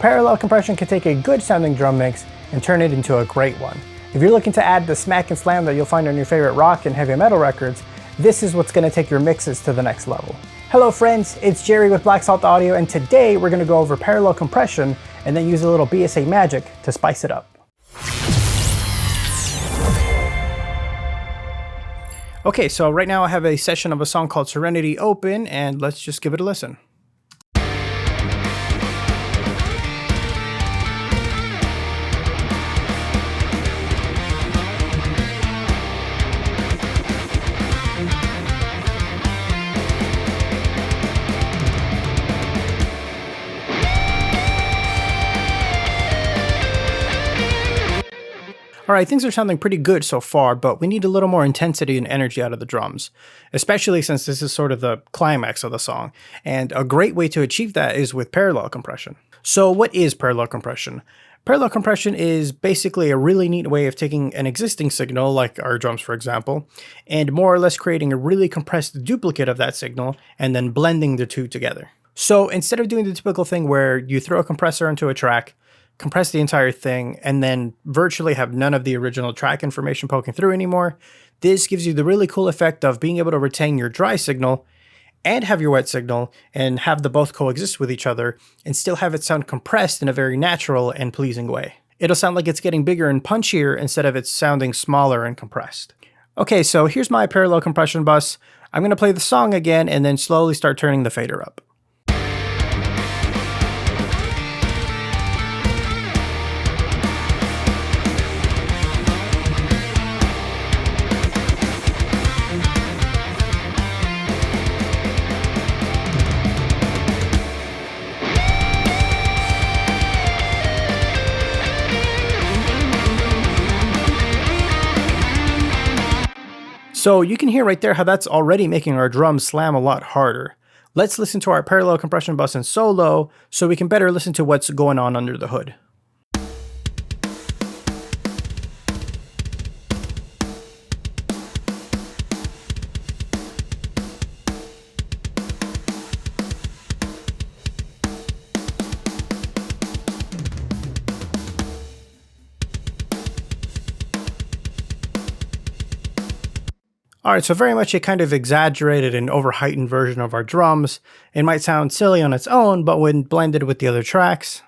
parallel compression can take a good sounding drum mix and turn it into a great one. If you're looking to add the smack and slam that you'll find on your favorite rock and heavy metal records, this is what's going to take your mixes to the next level. Hello friends, it's Jerry with Black Salt Audio, and today we're going to go over parallel compression and then use a little BSA magic to spice it up. Okay, so right now I have a session of a song called Serenity open, and let's just give it a listen. Alright, things are sounding pretty good so far, but we need a little more intensity and energy out of the drums, especially since this is sort of the climax of the song, and a great way to achieve that is with parallel compression. So what is parallel compression? Parallel compression is basically a really neat way of taking an existing signal, like our drums for example, and more or less creating a really compressed duplicate of that signal and then blending the two together. So instead of doing the typical thing where you throw a compressor into a track, compress the entire thing, and then virtually have none of the original track information poking through anymore, this gives you the really cool effect of being able to retain your dry signal and have your wet signal and have the both coexist with each other and still have it sound compressed in a very natural and pleasing way. It'll sound like it's getting bigger and punchier instead of it sounding smaller and compressed. Okay, so here's my parallel compression bus. I'm going to play the song again and then slowly start turning the fader up. So you can hear right there how that's already making our drums slam a lot harder. Let's listen to our parallel compression bus in solo so we can better listen to what's going on under the hood. Alright, so very much a kind of exaggerated and over-heightened version of our drums. It might sound silly on its own, but when blended with the other tracks,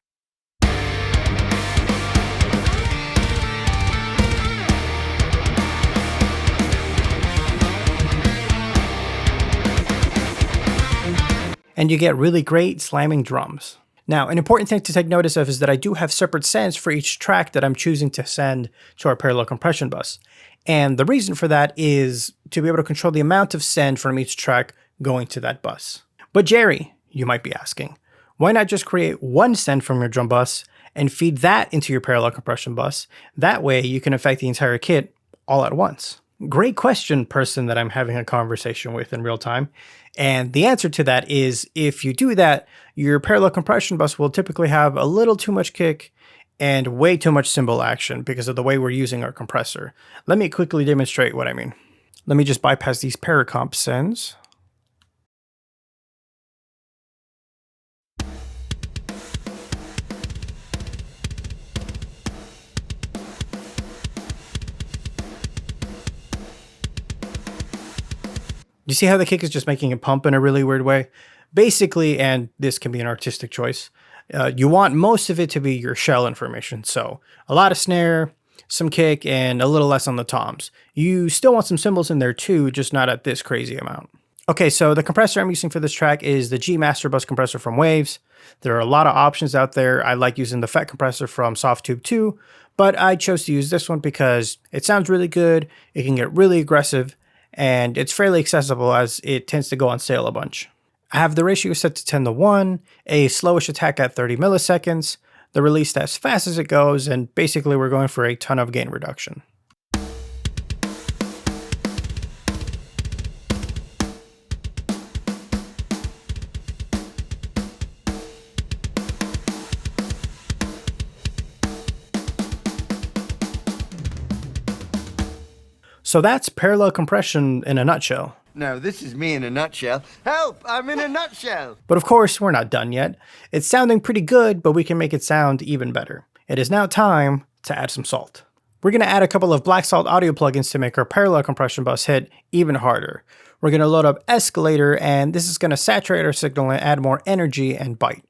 and you get really great slamming drums. Now, an important thing to take notice of is that I do have separate sends for each track that I'm choosing to send to our parallel compression bus. And the reason for that is to be able to control the amount of send from each track going to that bus. But Jerry, you might be asking, why not just create one send from your drum bus and feed that into your parallel compression bus? That way you can affect the entire kit all at once. Great question, person that I'm having a conversation with in real time. And the answer to that is, if you do that, your parallel compression bus will typically have a little too much kick and way too much cymbal action because of the way we're using our compressor. Let me quickly demonstrate what I mean. Let me just bypass these Paracomp sends. You see how the kick is just making it pump in a really weird way? Basically, and this can be an artistic choice, you want most of it to be your shell information. So a lot of snare, some kick, and a little less on the toms. You still want some cymbals in there too, just not at this crazy amount. Okay, so the compressor I'm using for this track is the G Master Bus compressor from Waves. There are a lot of options out there. I like using the FET compressor from Softtube 2, but I chose to use this one because it sounds really good, it can get really aggressive, and it's fairly accessible as it tends to go on sale a bunch. I have the ratio set to 10:1, a slowish attack at 30 milliseconds, the release as fast as it goes, and basically we're going for a ton of gain reduction. So that's parallel compression in a nutshell. No, this is me in a nutshell. Help! I'm in a nutshell! But of course, we're not done yet. It's sounding pretty good, but we can make it sound even better. It is now time to add some salt. We're going to add a couple of black salt audio plugins to make our parallel compression bus hit even harder. We're going to load up Escalator, and this is going to saturate our signal and add more energy and bite.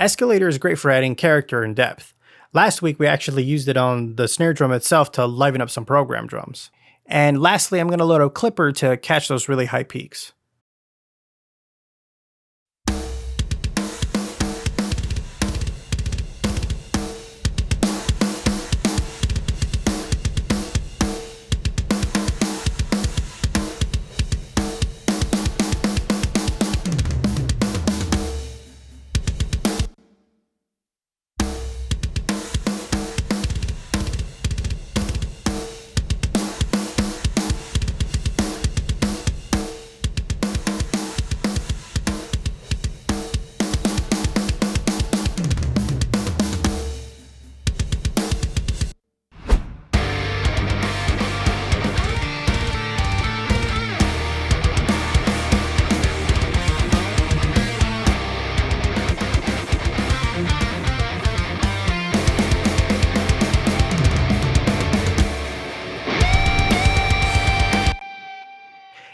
Escalator is great for adding character and depth. Last week we actually used it on the snare drum itself to liven up some program drums. And lastly, I'm going to load up Clipper to catch those really high peaks.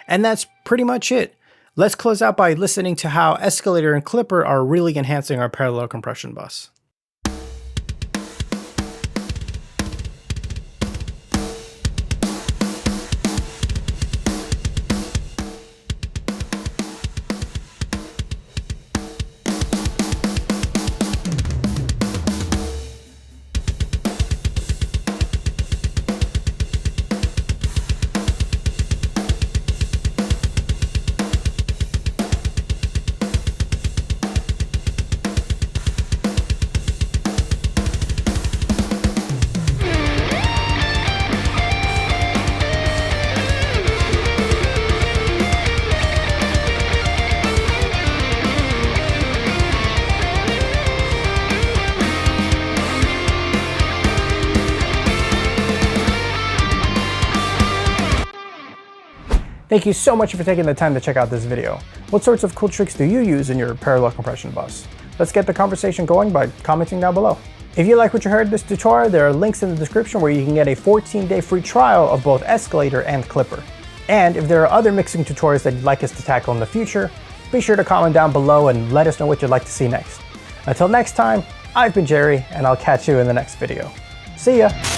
And that's pretty much it. Let's close out by listening to how Escalator and Clipper are really enhancing our parallel compression bus. Thank you so much for taking the time to check out this video. What sorts of cool tricks do you use in your parallel compression bus? Let's get the conversation going by commenting down below. If you like what you heard in this tutorial, there are links in the description where you can get a 14-day free trial of both Escalator and Clipper. And if there are other mixing tutorials that you'd like us to tackle in the future, be sure to comment down below and let us know what you'd like to see next. Until next time, I've been Jerry, and I'll catch you in the next video. See ya!